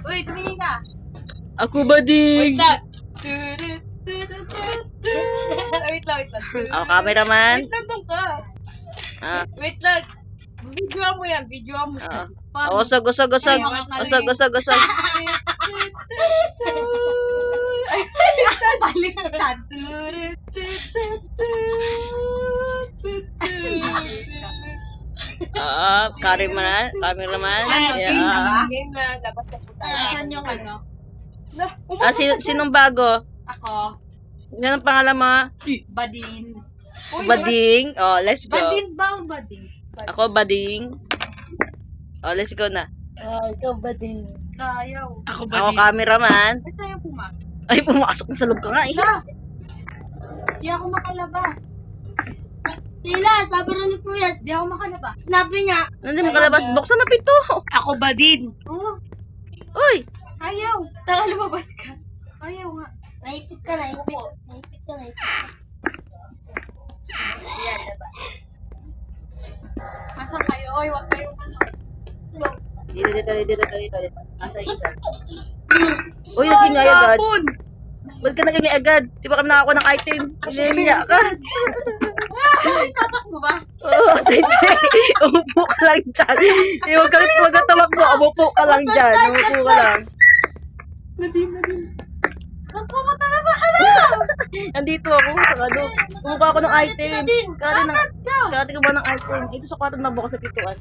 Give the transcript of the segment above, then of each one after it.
Uy, tumingin ka. Ako ba Wait din? lang. Wait lang. Ako, cameraman. Wait lang ka. Ah, Wait lang. Videoan mo yan. Videoan mo yan. usog. Usog. Baliktad. Cameraman. Game na ba? Yeah. Game na. Labas na po tayo. Saan yung ano? Sinong bago? Ako. Yan ang pangalan mo? Badin. Bading. Oh, let's go. Badin ba o bading? Ako, Bading. Oh, let's go na. Ikaw ba din? Ayaw. Ako, cameraman. Basta yung pumasok. Ay, pumasok na sa loob ka nga. Di ako makalabas. Tila, sabi rin ni Kuya, di ako makalabas. Sabi niya, Nandun mo kalabas. Buksan na pito. Ako ba din? oh, Uy! ayaw. Taka lumabas ka. Ayaw nga. Naipit ka. Naipit ka. Yan, diba? Asan kayo? Oy, wag kayong ano. Dito. Asa yung isa? Uy, nagingay agad. Ba't ka nagingay agad? Di ba kami nakakuha ng item? Nagingay ka. Tatak mo ba? Oo, umupo ka lang dyan. Huwag ka tumakbo. Umupo ka lang dyan. Umupo ka lang. Nadine. Nagpapata na sa ano? Nandito ako. Sakado. Kumuha ako ng item. Kati ka ba ng item? Dito sa kwarto na bukas sa pituan.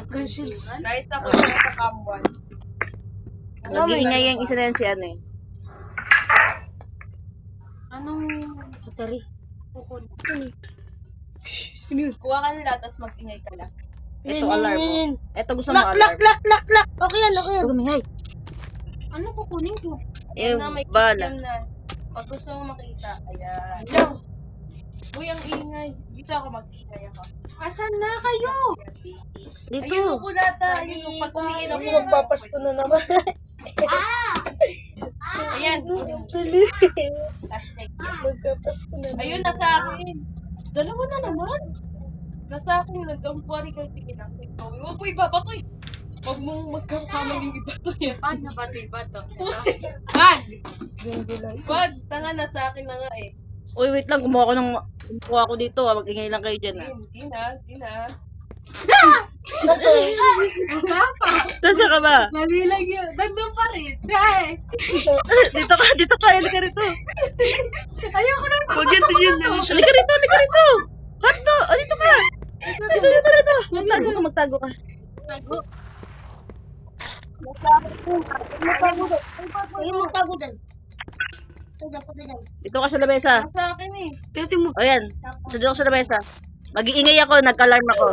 Guys, ako siya sa kamuan. Nag-iingay yung isa na yan si ano eh. Anong battery? Kukun. Kuha ka nila, tapos mag-ingay ka lang. Ito alarm mo. Ito gusto mo Lock. alarm. Okay yan. Huwag umingay. Ano kukunin ko? Eh, Na, may bala. kikiam na. Pag gusto mo makita, ayan. Hello. Uy, ang ingay. Dito ako mag-ingay ako. Asan na kayo? Dito. Ayun ko nata. Ayun, pag umiin ako, magpapasko na naman. Ayan. Hashtag yan. Magpapasko na Ayun, nasa akin. Dalawa na naman. Nasa akin, nagkampuari ka. Sige lang. Huwag mo ibabato eh. Huwag mong magkakamali ibato yan. Bad na bato. Bad! Bad! Tanga, nasa akin na nga eh. Uy, wait lang. Kumuha ako dito. Mag-ingay lang kayo dyan. Hindi na. Wala pa. Nasa ka ba? Mali lang yun. Nandun pa rin. Hey! Dito ka. Halika rito. Ayoko na. Halika rito. Hato. Dito ka. Dito. Magtago ka. Tago. Sige, magtago dyan. Dito ka sa lamesa. Nasa akin eh. O yan. Sadyo ka sa lamesa. Mag-iingay ako. Nag-alarm ako.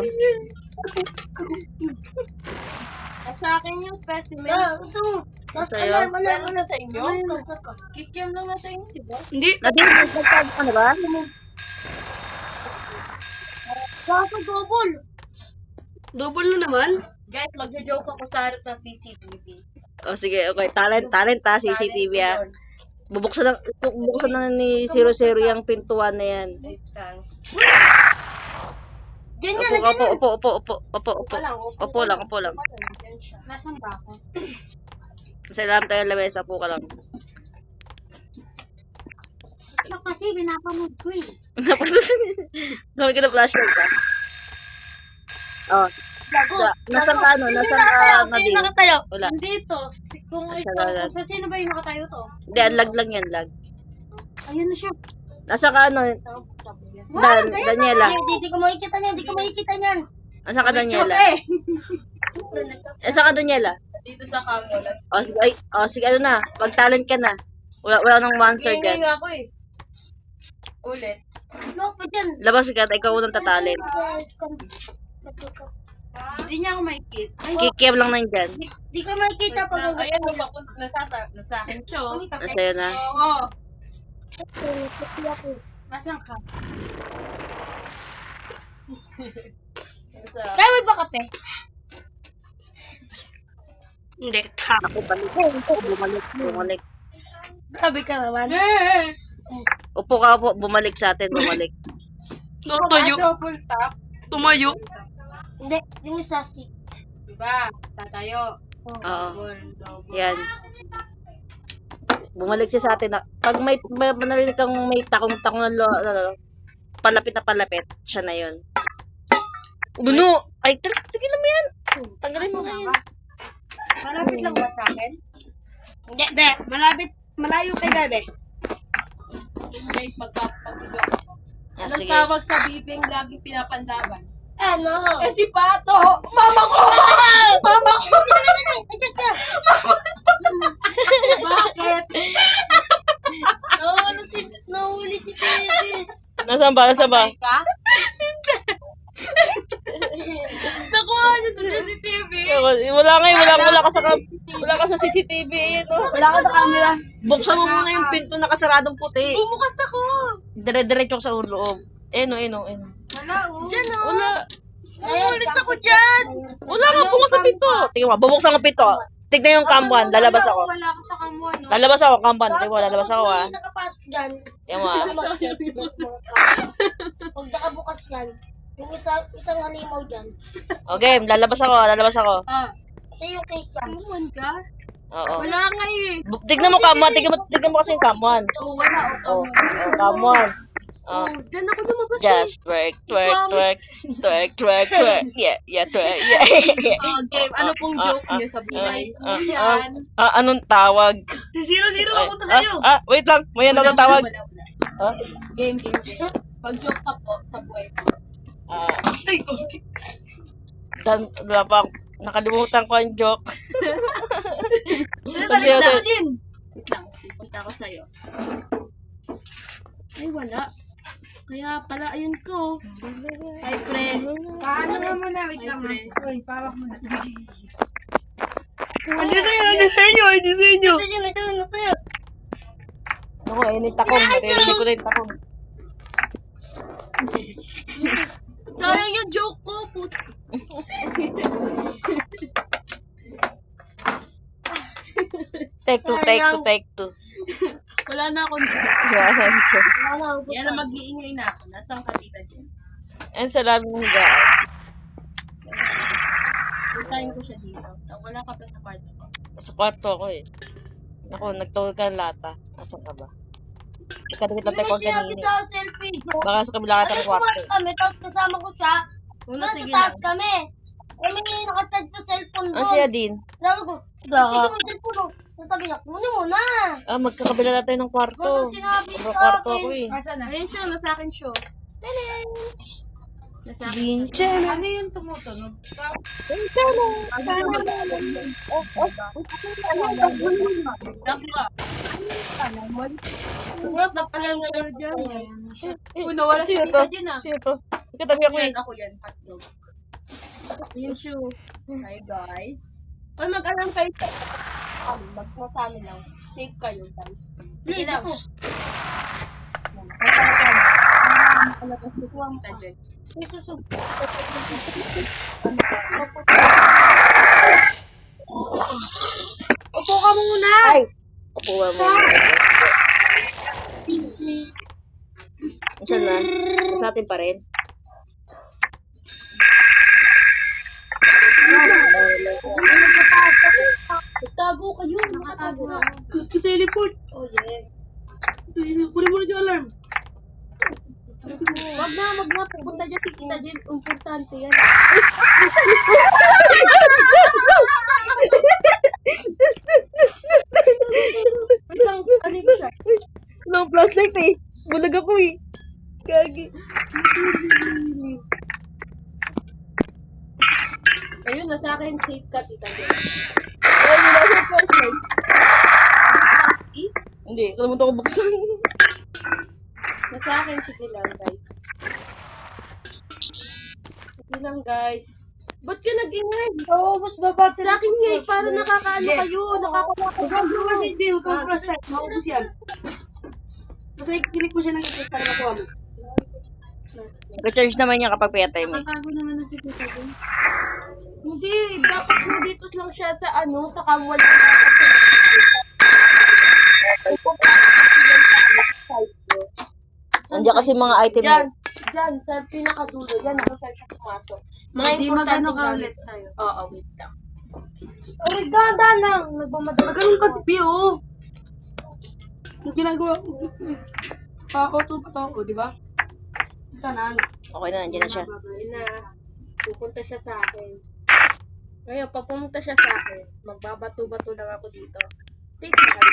Nasa akin yung specimen. Ito. Tapos Sa'yo? alarm Meron na sa inyo? Saka. Kikiam lang na sa inyo, di ba? Hindi. Nagtago ka na ba? Saka double. Double na naman. Guys, magja-joke ako sa harap ng CCTV. O sige. Okay. Talent ha. CCTV ha. Bubuksan na ni 00 yung pintuan na yan. Wait lang. Ganyan. Upo lang. Diyan siya. Nasaan ba ako? Kasi alam tayo lamesa. Upo ka lang. Ito kasi binapanood ko eh. Gawin ka na flashlight ka. Oh. Nasaan ka ano? Nasaan ka Nadine? Nakatayo. Wala. Dito. Kung Wala. sa sino ba yung nakatayo to? Hindi, lag lang yan, lag. Ayun na siya. Nasaan ka ano? Daniela. Hindi ko makikita niyan. Nasaan ka Daniela? Nasaan ka Daniela? Dito sa kamulan. Sige, ano na. Mag-talent ka na. Wala nang monster Ingay dyan. nga ako eh. Ulit. No, pa dyan. Labas ka, ikaw unang tatalent. Hindi niya ako makikita. Ay, Kikiam lang na dyan. di ko makikita pag Ayan, nasa akin siya. oh. Nasa'yo na. Oo. Nasaan ka? Nasa- Kaya may ba kape? Hindi. Ako bumalik. Sabi ka naman. Upo ka, bumalik sa atin, bumalik. Double tap. Tumayo. Hindi, yung isa si. Diba? Tatayo. Oo. Yan. Bumalik siya sa atin. Pag may narinig kang may takong-takong na palapit na palapit, siya na yun. Buno! Ay, tigilan mo yan! Tanggalin mo nga yan. Malapit lang ba sa akin? Hindi. Malapit. Malayo kay Gabe. Guys, magpapag-video ako. Ah, Anong sige. tawag sa bibing laging pinapanlaban? Ano? Eh, si Pato! Mama ko! Mama ko! Bakit? Nahuli si Baby. Nasaan ba? Nasaan ba? Ka? Nakuha niyo doon sa CCTV. Wala nga eh. Wala ka sa CCTV. Ayan, oh. Wala ka sa camera. Buksan mo muna yung pinto na kasaradong puti. Bumukas ako. Dire-diretso sa loob. Eno. Wala, oh. Diyan, oh. Wala. Umalis ako dyan. Wala nga bukas sa pinto. Tingnan mo, bubuksan ko pinto. Tignan yung kamuan. Lalabas ako. Wala ako sa kamuan, no? Lalabas ako, kamuan. Tingnan mo, lalabas ako ah. Nakapasok dyan. Tingnan mo ah. Huwag nakabukas yan. Yung isang halimaw dyan. Okay, lalabas ako. Ah, Ito yung cake yan. kamuan ka? Oo. Wala nga eh. Tignan mo kamuan. Tignan mo kasi yung kamuan. Oh, wala. Oh, kamuan. Oh, Oh. dyan ako lumabas Just twerk. Yeah, twerk. Yeah. Oh, game. Ano pong joke niyo sa buhay? Yan. Anong tawag? Zero Ay, ako to sa'yo. wait lang. May ano ang tawag? Wala. Ah? Game. Pag joke ka po sa buhay mo. Ay, okay. Wala pa. Nakalimutan ko ang joke. Sa likod ako din. Wait lang. Punta ako sa'yo. Ay, wala. Kaya pala, ayun ko. Hi, friend. Paano nga muna? Wait Hi, lang. friend. Uy, pawak mo na. Hindi sa'yo. Ito yun. Ako, yun yung takong. Naririnig ko na yung takong. Sayang yung joke ko. Take two. Wala na akong joke. Yan. Yan na mag-iingay na ako. Nasaan ka, tita Jen? And salamin mo ga. Puntahin ko siya dito. Wala ka pa sa kwarto ko. Sa kwarto ako eh. Ako, nagtawag ka ng lata. Asan ka ba? Ikadikit lang tayo Sinabi kanina. sa selfie. Baka sa kabila ka ng kwarto. Kumain kami, tapos kasama ko siya. Una, Nasa sige taas lang. kami. Kami nakacharge sa cellphone Ang doon. siya din. Sabi ko, ito mo cellphone mo. Sabi niya, kunin mo na. Magkakabila na tayo ng kwarto. Ganun sinabi Sobrang sa kwarto akin. ako eh. Asan na? Ayun siya, nasa akin siya. Tanan! Nasa akin siya. Ano yung tumutunog? Daka. Hindi, papahinga niya. Uy, nawala si Sino tita to? Jen ah. Sino to? Katabi ako eh. Ako yan, hotdog. Yung shoe. Hi guys. Ay, mag-alam kayo sa mag-masami lang. Safe kayo guys. Sige lang. Ito. Upo ka muna! Ay! Kukuha mo. Saan na? Sa atin pa rin. Tago kayo. Nakatago na. Teleport. Oh, yeah. Kunin mo na yung alarm. Wag na. Pupunta dyan si Tita Jen. Importante yan. Wait lang, ano ko siya? Walang flashlight eh. Bulag ako eh. Gagi. Ayun, nasa akin safe ka, Tita Jen. Ay, wala sa flashlight. Eh? Hindi, kalimutan ko buksan. Nasa akin, sige lang, guys. Sige lang, guys. Ba't ka nag-ingay? Oo, mas babata. Sa akin nga, para nakakaano kayo, nakakawala Huwag kasi hindi, huwag kang flashlight. Maubos yan. Basta ikikilik mo siya ng ikilik para makuha mo. Recharge naman niya kapag pinatay mo. Nakakago naman na si Tita Jen. Hindi, dapat mo dito lang siya sa ano, sa kawal. Nandiyan kasi mga item mo. Diyan, sa pinakadulo. Diyan, ako saan siya pumasok. Mga Hindi importante magano ka gamit. ulit sa'yo. Oo, wait lang. Aray, ganda lang. Nagmamadala. Ganun ka, Tibi, oh. Yung ginagawa ko. Pakauto pa to ako, di ba? Kanan. Okay na, nandiyan na siya. Babay na. Pupunta siya sa akin. Ngayon, pag pumunta siya sa akin, magbabato-bato lang ako dito. Safe na kayo.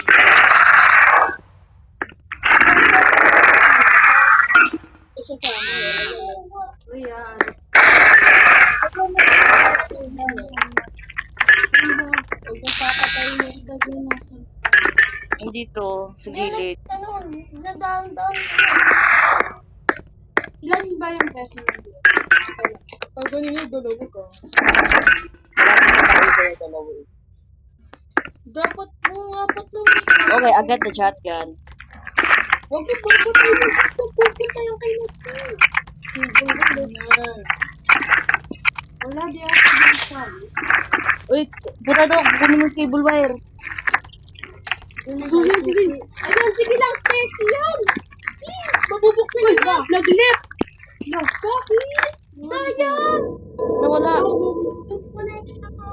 Gusto sa akin. Uy, alis. Huwag mo papatayin yung dagay na. Hindi to, sa gilid. Ano, nadaan-daan. Ilan ba yung peso mo dito? Pag ganun yung dalawa ka. Marami na tayo kayo dalawa. Dapat mo apat lang. Okay, agad na shotgun. Huwag yung papatayin yung pupunta yung kay Natin. Wala, di ako sabi. Uy, buta daw, kukunin mo yung cable wire. Sige, sige. Ayun, sige lang, sexy yan. Mabubuksan ba? Naglip! Bakit? Sayang! Nawala. Disconnect ako.